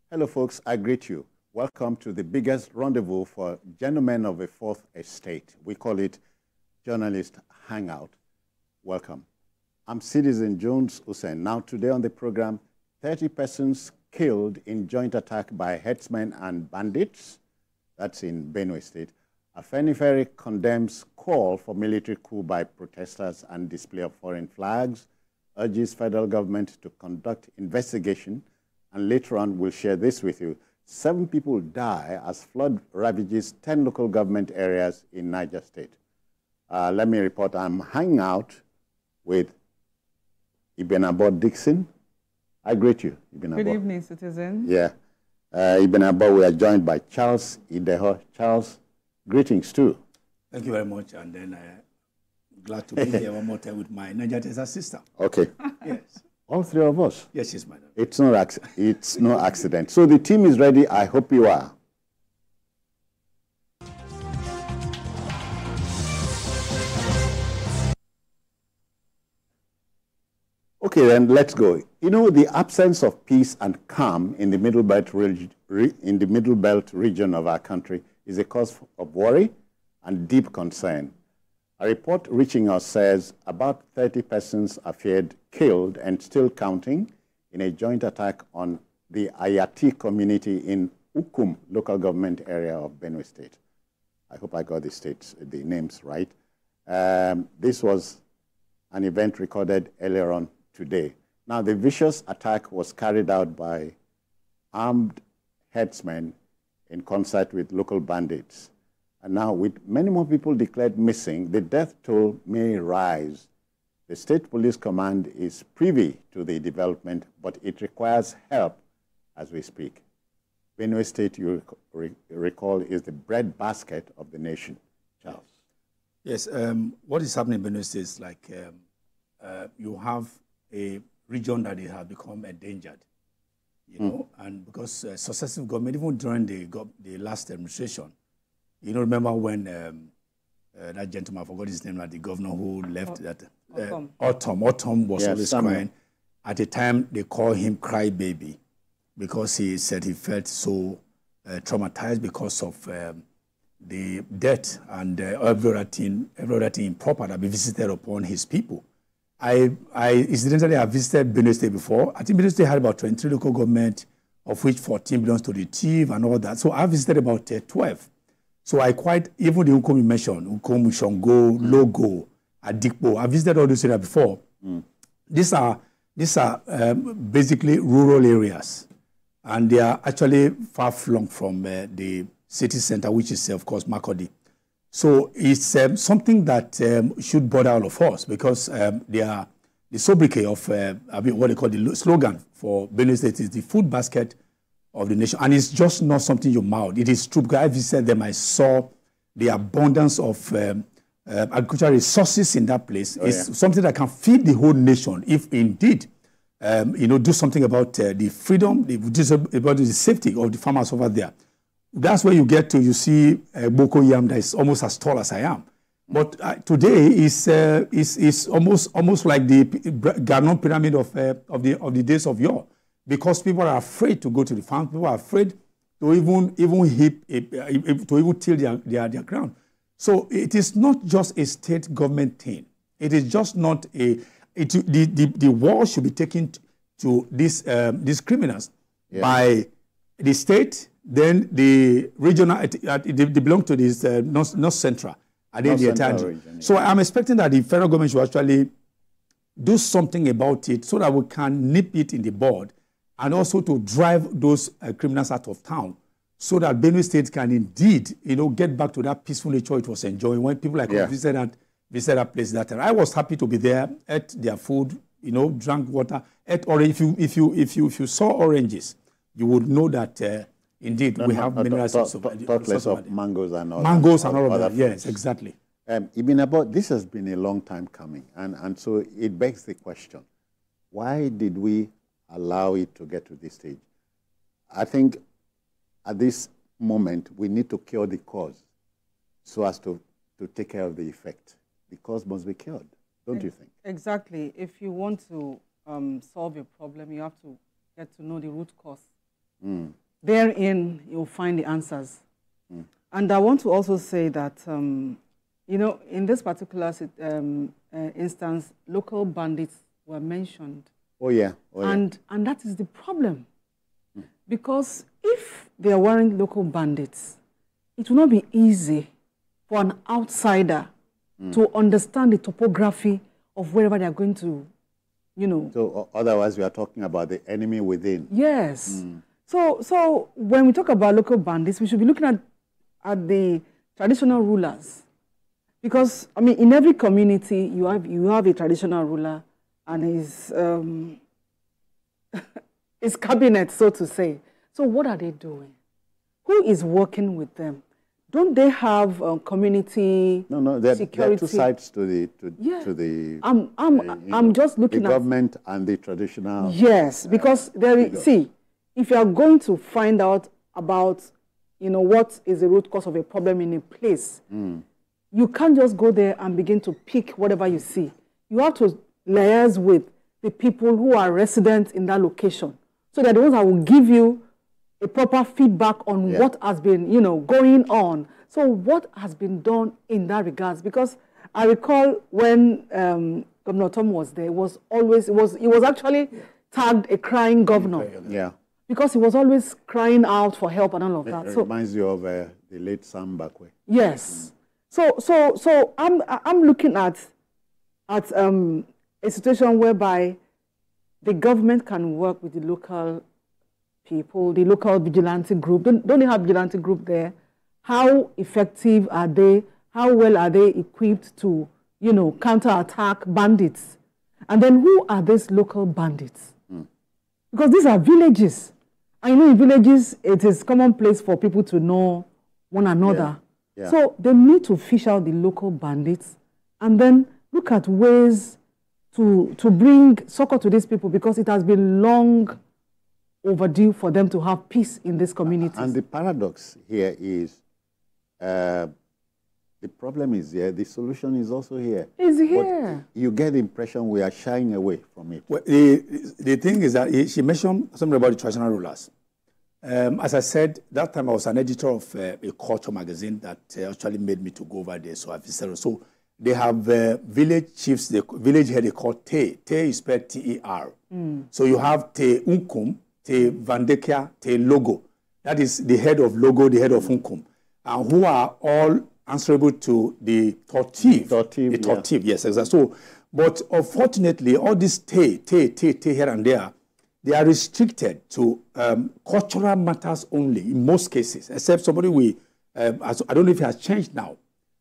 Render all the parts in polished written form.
Hello, folks. I greet you. Welcome to the biggest rendezvous for gentlemen of the Fourth Estate. We call it Journalist Hangout. Welcome. I'm Citizen Jones Hussein. Now, today on the program, 30 persons killed in joint attack by herdsmen and bandits. That's in Benue State. Afenifere condemns call for military coup by protesters and display of foreign flags, urges federal government to conduct investigation, and later on we'll share this with you. 7 people die as flood ravages 10 local government areas in Niger State. Let me report I'm hanging out with Ibn Abod Dixon. I greet you, Ibn Abod. Good evening, citizen. Yeah. Ibn Abod, we are joined by Charles Ideho. Charles, greetings too. Thank you very much, and then glad to be here one more time with my Niger Texas sister. Okay. Yes. All 3 of us? Yes, yes, madam. It's no accident. So the team is ready. I hope you are. Okay, then let's go. You know, the absence of peace and calm in the Middle Belt region of our country is a cause of worry and deep concern. A report reaching us says about 30 persons are feared killed and still counting in a joint attack on the Ayati community in Ukum local government area of Benue State. I hope I got the names right. This was an event recorded earlier on today. Now, the vicious attack was carried out by armed herdsmen in concert with local bandits. And now, with many more people declared missing, the death toll may rise. The State Police Command is privy to the development, but it requires help as we speak. Benue State, you recall, is the breadbasket of the nation. Charles. Yes, what is happening in Benue State is like you have a region that has become endangered, you know, and because successive government, even during the last administration, you know, remember when that gentleman, I forgot his name, like the governor who left Autumn was always crying. At the time, they called him Cry Baby because he said he felt so traumatized because of the death and everything improper that be visited upon his people. I incidentally have visited Benue State before. I think Benue State had about 23 local government, of which 14 belongs to the chief and all that. So I visited about 12. So I even the Ukum you mentioned, Ukum, Shongo, Logo, Adikpo, I visited all those areas before. These are basically rural areas, and they are actually far flung from the city center, which is, of course, Makurdi. So it's something that should bother all of us because the sobriquet of what they call the slogan for Benue State is the food basket of the nation. And it's just not something you mouth. It is true because I visited them, I saw the abundance of agricultural resources in that place. It's something that can feed the whole nation if indeed, do something about the freedom, about the safety of the farmers over there. That's where you get to, you see Boko Yam that is almost as tall as I am. But today is almost like the Ganon pyramid of the days of yore, because people are afraid to go to the farm. People are afraid to even till their ground. So it is not just a state government thing. It is just not the war should be taken to these criminals by the state. Then the regional, they belong to this North Central. So I'm expecting that the federal government should actually do something about it so that we can nip it in the bud, and also to drive those criminals out of town, so that Benue State can indeed, get back to that peaceful nature it was enjoying when people like visited that place that time. I was happy to be there, ate their food, drank water, ate orange. If you saw oranges, you would know that. Indeed, we have minerals. Thoughtless of mangoes and all. Mangoes and all of that. Yes, exactly. Ibn Abod, this has been a long time coming, and so it begs the question: why did we allow it to get to this stage? I think at this moment we need to cure the cause, so as to take care of the effect. The cause must be cured, don't you think? Exactly. If you want to solve a problem, you have to get to know the root cause. Therein, you'll find the answers. And I want to also say that, you know, in this particular instance, local bandits were mentioned. Oh, yeah. And that is the problem. Because if they are wearing local bandits, it will not be easy for an outsider to understand the topography of wherever they are going to, you know. So otherwise we are talking about the enemy within. Yes. So when we talk about local bandits, we should be looking at the traditional rulers. Because, I mean, in every community, you have a traditional ruler and his cabinet, so to say. So what are they doing? Who is working with them? Don't they have community security? There are two sides to the I'm just looking at the government and the traditional. Yes, because see, if you are going to find out about, you know, what is the root cause of a problem in a place, you can't just go there and begin to pick whatever you see. You have to liaise with the people who are residents in that location, so they're the ones that will give you a proper feedback on what has been, you know, going on. So what has been done in that regards? Because I recall when Governor Tom was there, he was actually tagged a crying governor. Yeah. Because he was always crying out for help and all of that. It reminds you of the late Sam Bakwe. Yes. So I'm looking at a situation whereby the government can work with the local people, the local vigilante group. Don't they have vigilante group there? How effective are they? How well are they equipped to, you know, counterattack bandits? And then who are these local bandits? Because these are villages. I know in villages, it is commonplace for people to know one another. Yeah. So they need to fish out the local bandits and then look at ways to bring succor to these people, because it has been long overdue for them to have peace in this community. And the paradox here is the problem is here, the solution is also here. It's here. But you get the impression we are shying away from it. Well, the thing is that she mentioned something about the traditional rulers. As I said, that time I was an editor of a culture magazine that actually made me to go over there. So I visited. So they have village chiefs, the village head they call Te. Te is spelled T-E-R. So you have Te Ukum, Te Vandekia, Te Logo. That is the head of Logo, the head of Ukum, and who are all answerable to the Tortiv. The Tortiv, yes, exactly. So, but unfortunately, all this Te here and there, they are restricted to cultural matters only in most cases, except somebody I don't know if it has changed now.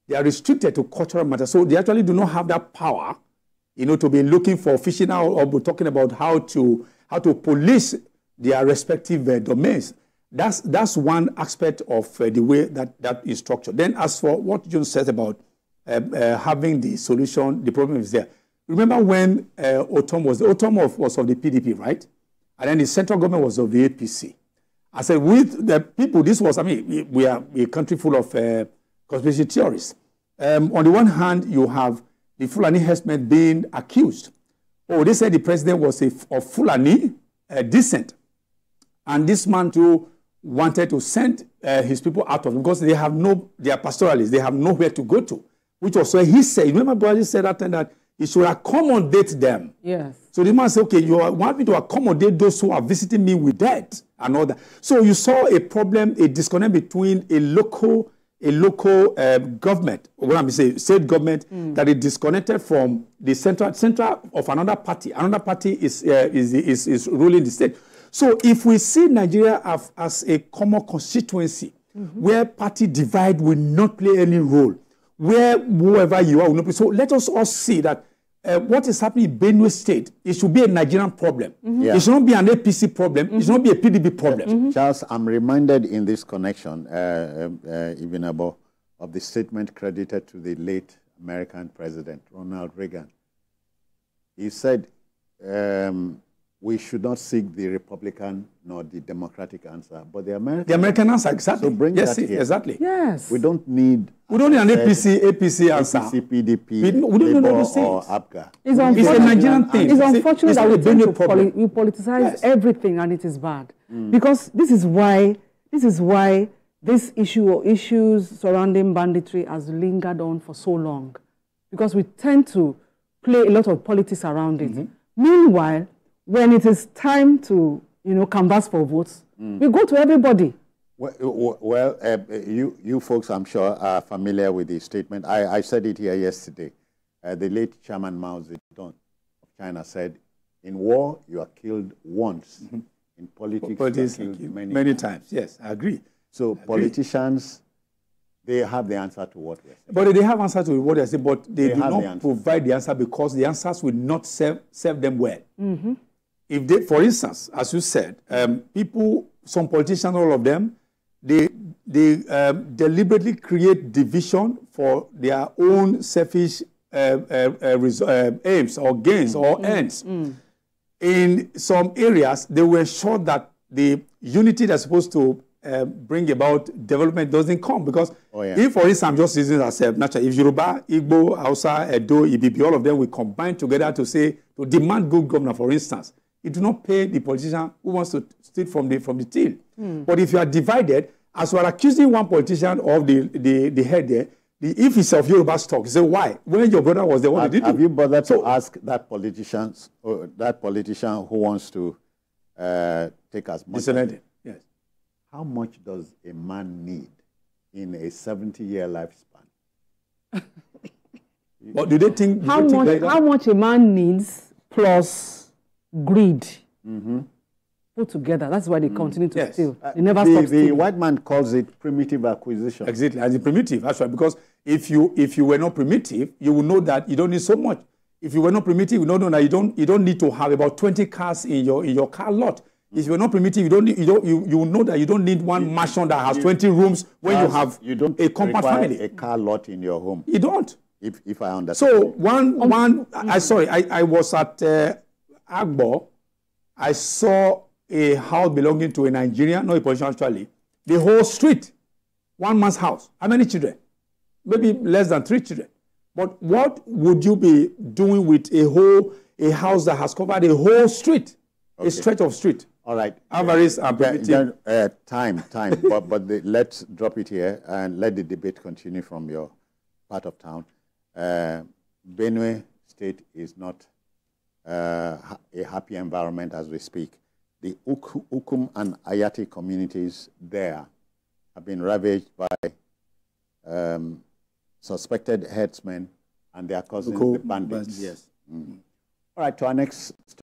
They are restricted to cultural matters, so they actually do not have that power, you know, to be looking for fishing out or talking about how to police their respective domains. That's one aspect of the way that is structured. Then, as for what John said about having the solution, the problem is there. Remember when Ukum was of the PDP, right? And then the central government was of the APC. I said, with the people, this was, I mean, we are a country full of conspiracy theorists. On the one hand, you have the Fulani herdsmen being accused. Oh, they said the president was of Fulani descent. And this man too wanted to send his people out of it because they are pastoralists, they have nowhere to go to. Which was why he said, remember Brother said that time that he should accommodate them. Yes. So the man said, okay, you want me to accommodate those who are visiting me with debt and all that. So you saw a problem, a disconnect between a local government, or what I'm saying, state government, that is disconnected from the central of another party. Another party is ruling the state. So if we see Nigeria as a common constituency, where party divide will not play any role, where whoever you are will not play. So let us all see that what is happening in Benue State, it should be a Nigerian problem. It should not be an APC problem. It should not be a PDP problem. Charles, I'm reminded in this connection, even of the statement credited to the late American President, Ronald Reagan. He said, we should not seek the Republican nor the Democratic answer, but the American. The American answer, exactly. So bring yes, that here. Exactly. Yes. We don't need. We don't need an APC answer. APC, PDP, we don't need Labour those things. or APGA. It's a Nigerian thing. It's unfortunate that we tend to problem. we politicize Yes. everything, and it is bad. Because this is why this issue or issues surrounding banditry has lingered on for so long. Because we tend to play a lot of politics around it. Meanwhile, when it is time to, canvass for votes, we go to everybody. Well, you folks, I'm sure, are familiar with the statement. I said it here yesterday. The late Chairman Mao Zedong of China said, in war, you are killed once. In politics, you are killed many times. Yes, I agree. So politicians, they have the answer to what we're saying. But they have answer to what they say, but they do not the provide the answer because the answers will not serve them well. If they, for instance, as you said, some politicians, all of them, they deliberately create division for their own selfish aims or gains or ends. In some areas, they were sure that the unity that's supposed to bring about development doesn't come because if, for instance, I'm just using ourselves, naturally, if Yoruba, Igbo, Hausa, Edo, Ibibi, all of them will combine together to demand good governance, for instance, it do not pay the politician who wants to steal from the till. But if you are divided, as you are accusing one politician of the head there, if it's of Yoruba stock, you say, why? When your brother was the one who did it. Have you bothered to ask that politician who wants to take as much? Yes. How much does a man need in a 70-year lifespan? But do they think how much a man needs plus greed put together? That's why they continue to steal. They never stop stealing. The white man calls it primitive acquisition. Exactly, as a primitive. That's right. Because if you were not primitive, you would know that you don't need so much. If you were not primitive, you know that you don't need to have about 20 cars in your car lot. If you're not primitive, you know that you don't need one mansion that has 20 rooms when you have a compact family. A car lot in your home. You don't. If I understand. So I was at Agbo. I saw a house belonging to a Nigerian, not a politician actually. The whole street, one man's house. How many children? Maybe less than 3 children. But what would you be doing with a house that has covered a whole street, a stretch of street? All right. Avarice and primitive. Time. but let's drop it here and let the debate continue from your part of town. Benue State is not a happy environment as we speak. The Ukum and Ayati communities there have been ravaged by suspected herdsmen and their cousins, the bandits. Yes. All right, to our next story.